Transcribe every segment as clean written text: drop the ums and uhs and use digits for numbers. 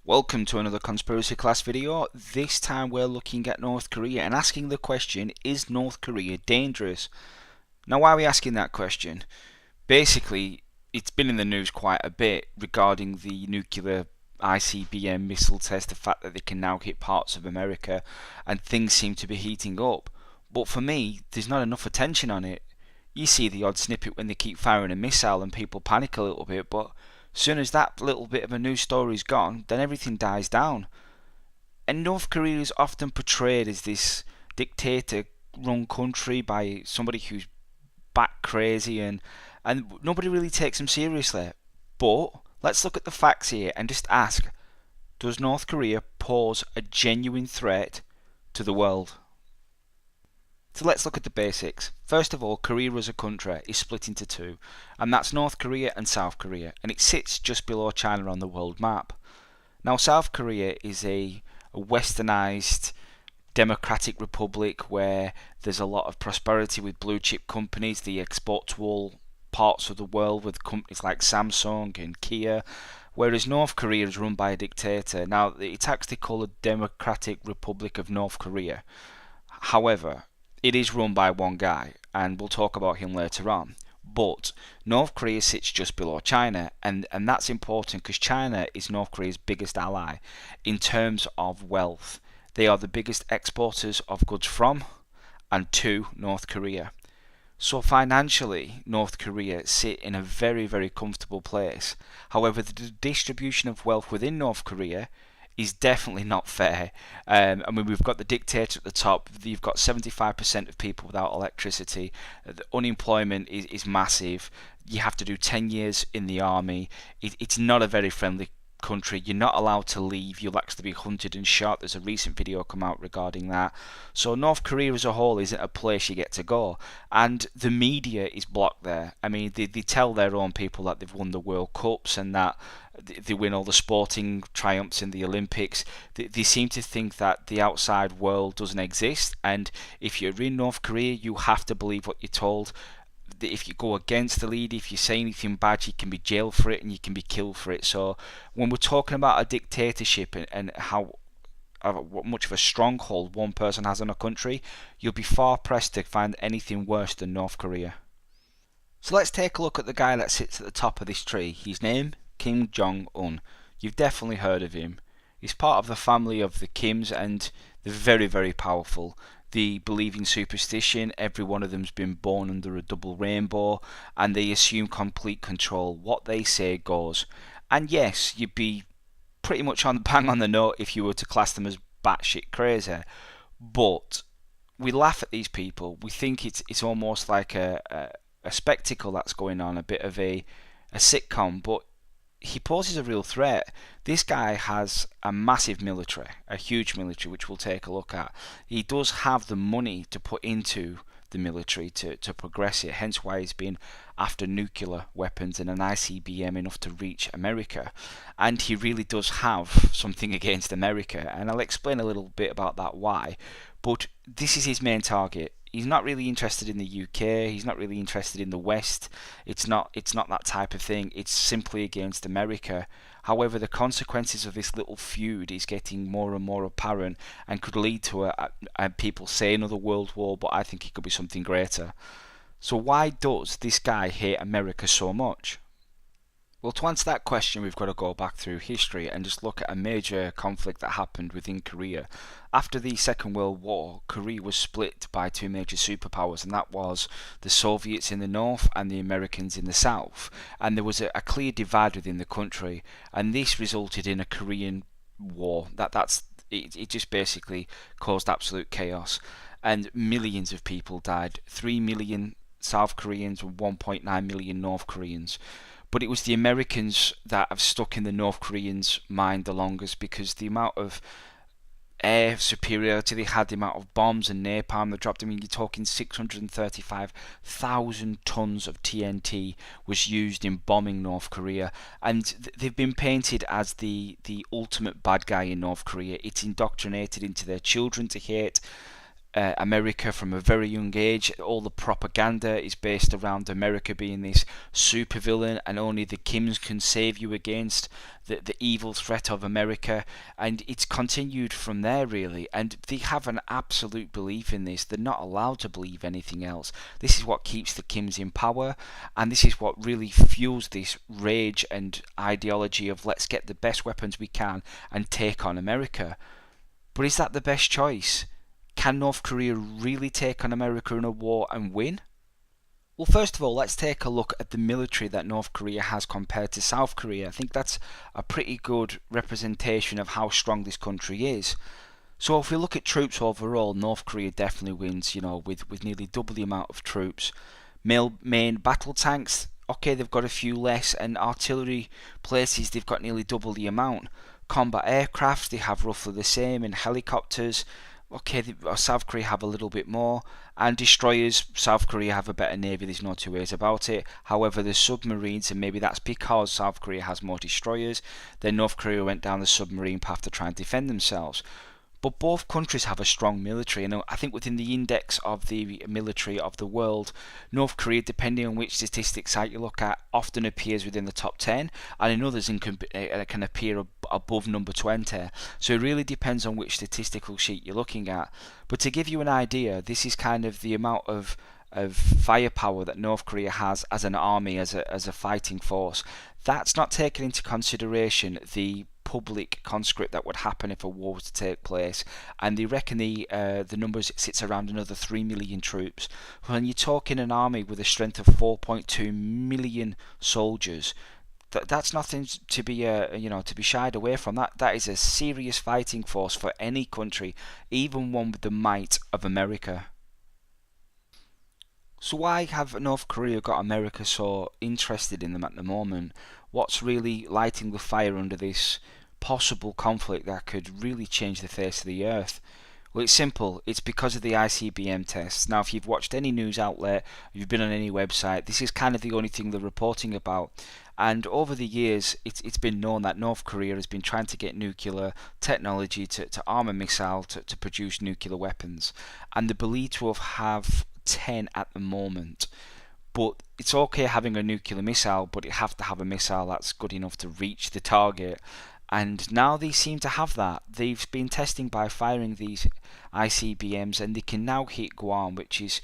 Welcome to another Conspiracy Class video. This time we're looking at North Korea and asking the question, is North Korea dangerous? Now, why are we asking that question? Basically, it's been in the news quite a bit regarding the nuclear ICBM missile test, the fact that they can now hit parts of America, and things seem to be heating up. But for me, there's not enough attention on it. You see the odd snippet when they keep firing a missile and people panic a little bit, but as soon as that little bit of a news story's gone, then everything dies down. And North Korea is often portrayed as this dictator run country by somebody who's bat crazy, and nobody really takes them seriously. But let's look at the facts here and just ask, does North Korea pose a genuine threat to the world? So let's look at the basics. First of all, Korea as a country is split into two, and that's North Korea and South Korea, and it sits just below China on the world map. Now, South Korea is a westernized democratic republic where there's a lot of prosperity with blue chip companies. They export to all parts of the world with companies like Samsung and Kia, whereas North Korea is run by a dictator. Now, it's actually called the Democratic Republic of North Korea. However, it is run by one guy, and we'll talk about him later on. But North Korea sits just below China, and that's important because China is North Korea's biggest ally in terms of wealth. They are the biggest exporters of goods from and to North Korea. So financially, North Korea sit in a very, very comfortable place. However, the distribution of wealth within North Korea is definitely not fair. I mean, we've got the dictator at the top. You've got 75% of people without electricity. The unemployment is massive. You have to do 10 years in the army. It's not a very friendly country. You're not allowed to leave. You'll actually be hunted and shot. There's a recent video come out regarding that. So North Korea as a whole isn't a place you get to go. And the media is blocked there. I mean, they tell their own people that they've won the World Cups and that they win all the sporting triumphs in the Olympics. They seem to think that the outside world doesn't exist, and if you're in North Korea, you have to believe what you're told. If you go against the lead, if you say anything bad, you can be jailed for it and you can be killed for it. So when we're talking about a dictatorship and how what much of a stronghold one person has on a country, you'll be far pressed to find anything worse than North Korea. So let's take a look at the guy that sits at the top of this tree. His name, Kim Jong-un. You've definitely heard of him. He's part of the family of the Kims, and they're very, very powerful. They believe in superstition. Every one of them's been born under a double rainbow, and they assume complete control. What they say goes. And yes, you'd be pretty much on bang on the note if you were to class them as batshit crazy. But we laugh at these people. We think it's almost like a spectacle that's going on, a bit of a sitcom, but he poses a real threat. This guy has a massive military, a huge military, which we'll take a look at. He does have the money to put into the military to progress it, hence why he's been after nuclear weapons and an ICBM enough to reach America. And he really does have something against America, and I'll explain a little bit about that why. But this is his main target. He's not really interested in the UK. He's not really interested in the West. It's not that type of thing. It's simply against America. However, the consequences of this little feud is getting more and more apparent and could lead to people say another world war, but I think it could be something greater. So why does this guy hate America so much? Well, to answer that question, we've got to go back through history and just look at a major conflict that happened within Korea. After the Second World War, Korea was split by two major superpowers, and that was the Soviets in the north and the Americans in the south. And there was a clear divide within the country, and this resulted in a Korean War. It just basically caused absolute chaos, and millions of people died. 3 million South Koreans and 1.9 million North Koreans. But it was the Americans that have stuck in the North Koreans' mind the longest, because the amount of air superiority they had, the amount of bombs and napalm they dropped. I mean, you're talking 635,000 tons of TNT was used in bombing North Korea, and they've been painted as the ultimate bad guy in North Korea. It's indoctrinated into their children to hate America from a very young age. All the propaganda is based around America being this supervillain, and only the Kims can save you against the evil threat of America. And it's continued from there, really. And they have an absolute belief in this. They're not allowed to believe anything else. This is what keeps the Kims in power, and this is what really fuels this rage and ideology of let's get the best weapons we can and take on America. But is that the best choice? Can North Korea really take on America in a war and win? Well, first of all, let's take a look at the military that North Korea has compared to South Korea. I think that's a pretty good representation of how strong this country is. So if we look at troops overall, North Korea definitely wins, with nearly double the amount of troops. Main battle tanks, okay, they've got a few less, and artillery places, they've got nearly double the amount. Combat aircraft, they have roughly the same, and helicopters, okay, South Korea have a little bit more, and destroyers, South Korea have a better navy, there's no two ways about it. However, the submarines, and maybe that's because South Korea has more destroyers, then North Korea went down the submarine path to try and defend themselves. But both countries have a strong military, and I think within the index of the military of the world, North Korea, depending on which statistic site you look at, often appears within the top 10, and in others can appear above number 20. So it really depends on which statistical sheet you're looking at. But to give you an idea, this is kind of the amount of firepower that North Korea has as an army, as a fighting force. That's not taking into consideration the public conscript that would happen if a war was to take place, and they reckon the numbers sits around another 3 million troops. When you're talking an army with a strength of 4.2 million soldiers, that's nothing to be to be shied away from. That is a serious fighting force for any country, even one with the might of America. So why have North Korea got America so interested in them at the moment? What's really lighting the fire under this possible conflict that could really change the face of the earth? Well, it's simple. It's because of the ICBM tests. Now, if you've watched any news outlet, you've been on any website, this is kind of the only thing they're reporting about. And over the years, it's been known that North Korea has been trying to get nuclear technology to arm a missile to produce nuclear weapons. And they believe to have 10 at the moment. But it's okay having a nuclear missile, but you have to have a missile that's good enough to reach the target. And now they seem to have that. They've been testing by firing these ICBMs, and they can now hit Guam, which is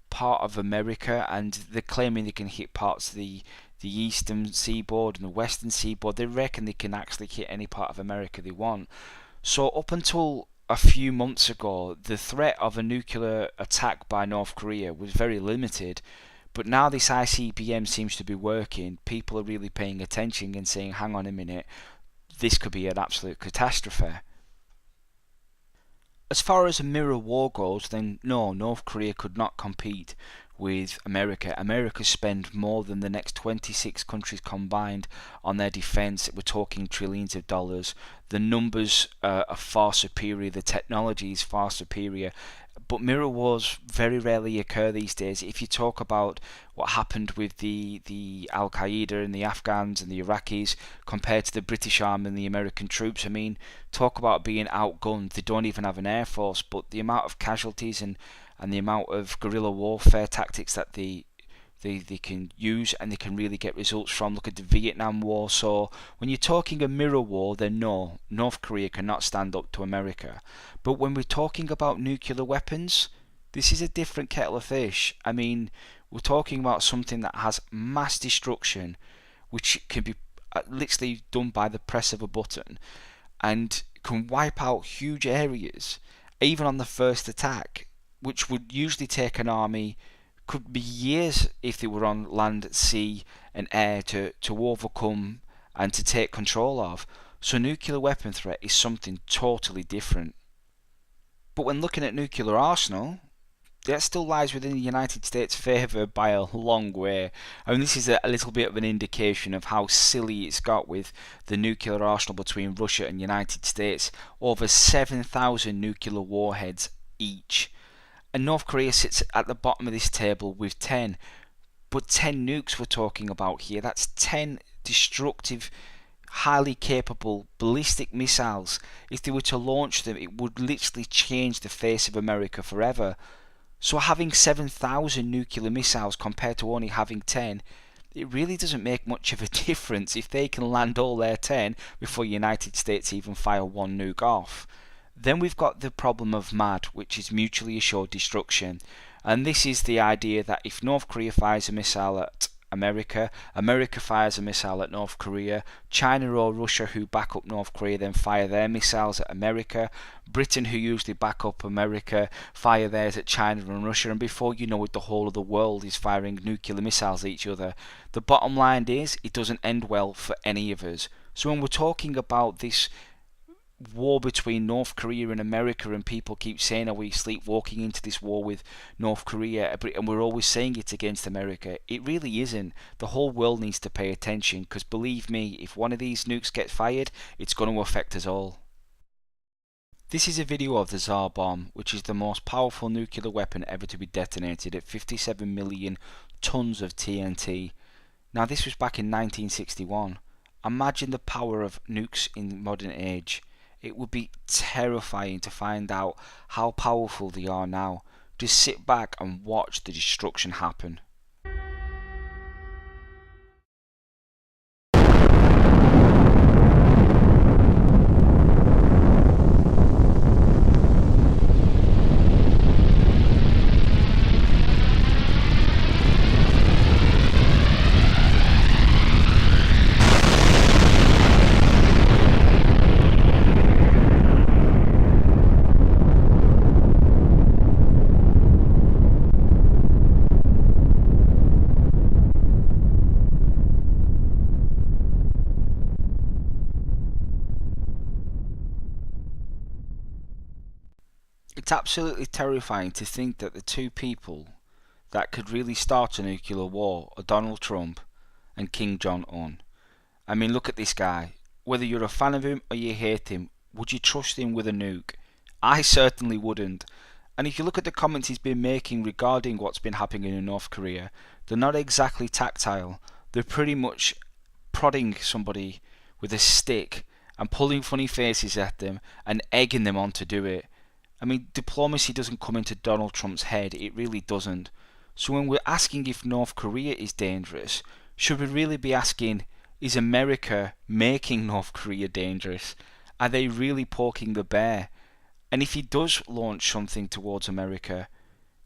part of America, and they're claiming they can hit parts of the eastern seaboard and the western seaboard. They reckon they can actually hit any part of America they want. So up until a few months ago, the threat of a nuclear attack by North Korea was very limited. But now this ICBM seems to be working. People are really paying attention and saying, hang on a minute, this could be an absolute catastrophe. As far as a mirror war goes, then no, North Korea could not compete with America. America spend more than the next 26 countries combined on their defense. We're talking trillions of dollars. The numbers are far superior. The technology is far superior. But mirror wars very rarely occur these days. If you talk about what happened with the Al Qaeda and the Afghans and the Iraqis compared to the British Army and the American troops, I mean, talk about being outgunned. They don't even have an air force, but the amount of casualties and the amount of guerrilla warfare tactics that they can use and they can really get results from. Look at the Vietnam War. So when you're talking a mirror war, then no, North Korea cannot stand up to America. But when we're talking about nuclear weapons, this is a different kettle of fish. I mean, we're talking about something that has mass destruction, which can be literally done by the press of a button, and can wipe out huge areas, even on the first attack, which would usually take an army, could be years if they were on land, sea and air to overcome and to take control of. So nuclear weapon threat is something totally different. But when looking at nuclear arsenal, that still lies within the United States' favour by a long way. I mean, this is a little bit of an indication of how silly it's got with the nuclear arsenal between Russia and United States. Over 7,000 nuclear warheads each. And North Korea sits at the bottom of this table with 10. But 10 nukes we're talking about here. That's 10 destructive highly capable ballistic missiles, if they were to launch them, it would literally change the face of America forever. So having 7,000 nuclear missiles compared to only having 10, it really doesn't make much of a difference if they can land all their 10 before the United States even fire one nuke off. Then we've got the problem of MAD, which is mutually assured destruction. And this is the idea that if North Korea fires a missile at America, America fires a missile at North Korea, China or Russia, who back up North Korea, then fire their missiles at America, Britain, who usually back up America, fire theirs at China and Russia, and before you know it, the whole of the world is firing nuclear missiles at each other. The bottom line is, it doesn't end well for any of us. So when we're talking about this war between North Korea and America, and people keep saying, are we sleepwalking into this war with North Korea, and we're always saying it's against America, it really isn't. The whole world needs to pay attention, because believe me, if one of these nukes gets fired, it's going to affect us all. This is a video of the Tsar Bomb, which is the most powerful nuclear weapon ever to be detonated at 57 million tons of TNT. Now this was back in 1961. Imagine the power of nukes in modern age. It would be terrifying to find out how powerful they are now. Just sit back and watch the destruction happen. It's absolutely terrifying to think that the two people that could really start a nuclear war are Donald Trump and Kim Jong-un. I mean, look at this guy. Whether you're a fan of him or you hate him, would you trust him with a nuke? I certainly wouldn't. And if you look at the comments he's been making regarding what's been happening in North Korea, they're not exactly tactile. They're pretty much prodding somebody with a stick and pulling funny faces at them and egging them on to do it. I mean, diplomacy doesn't come into Donald Trump's head, it really doesn't. So when we're asking if North Korea is dangerous, should we really be asking, is America making North Korea dangerous? Are they really poking the bear? And if he does launch something towards America,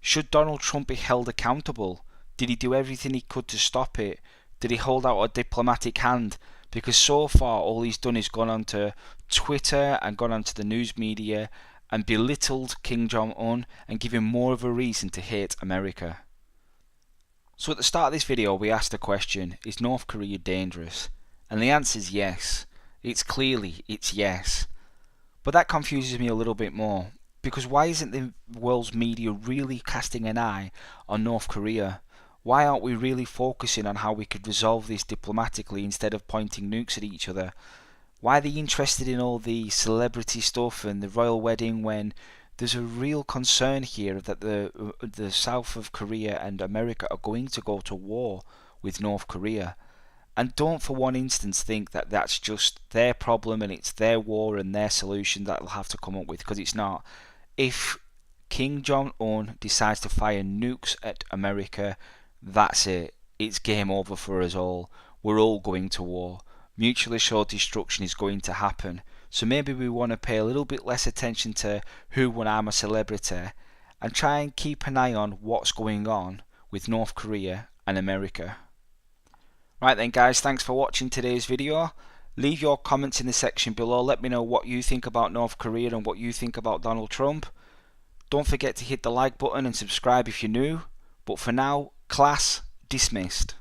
should Donald Trump be held accountable? Did he do everything he could to stop it? Did he hold out a diplomatic hand? Because so far all he's done is gone onto Twitter and gone onto the news media and belittled Kim Jong-un and give him more of a reason to hate America. So at the start of this video we asked the question, is North Korea dangerous? And the answer is yes. It's yes. But that confuses me a little bit more, because why isn't the world's media really casting an eye on North Korea? Why aren't we really focusing on how we could resolve this diplomatically instead of pointing nukes at each other? Why are they interested in all the celebrity stuff and the royal wedding when there's a real concern here that the South of Korea and America are going to go to war with North Korea? And don't for one instance think that that's just their problem and it's their war and their solution that they'll have to come up with, because it's not. If Kim Jong-un decides to fire nukes at America, that's it. It's game over for us all. We're all going to war. Mutually assured destruction is going to happen. So maybe we want to pay a little bit less attention to who when I'm a celebrity and try and keep an eye on what's going on with North Korea and America. Right then guys, thanks for watching today's video. Leave your comments in the section below. Let me know what you think about North Korea and what you think about Donald Trump. Don't forget to hit the like button and subscribe if you're new. But for now, class dismissed.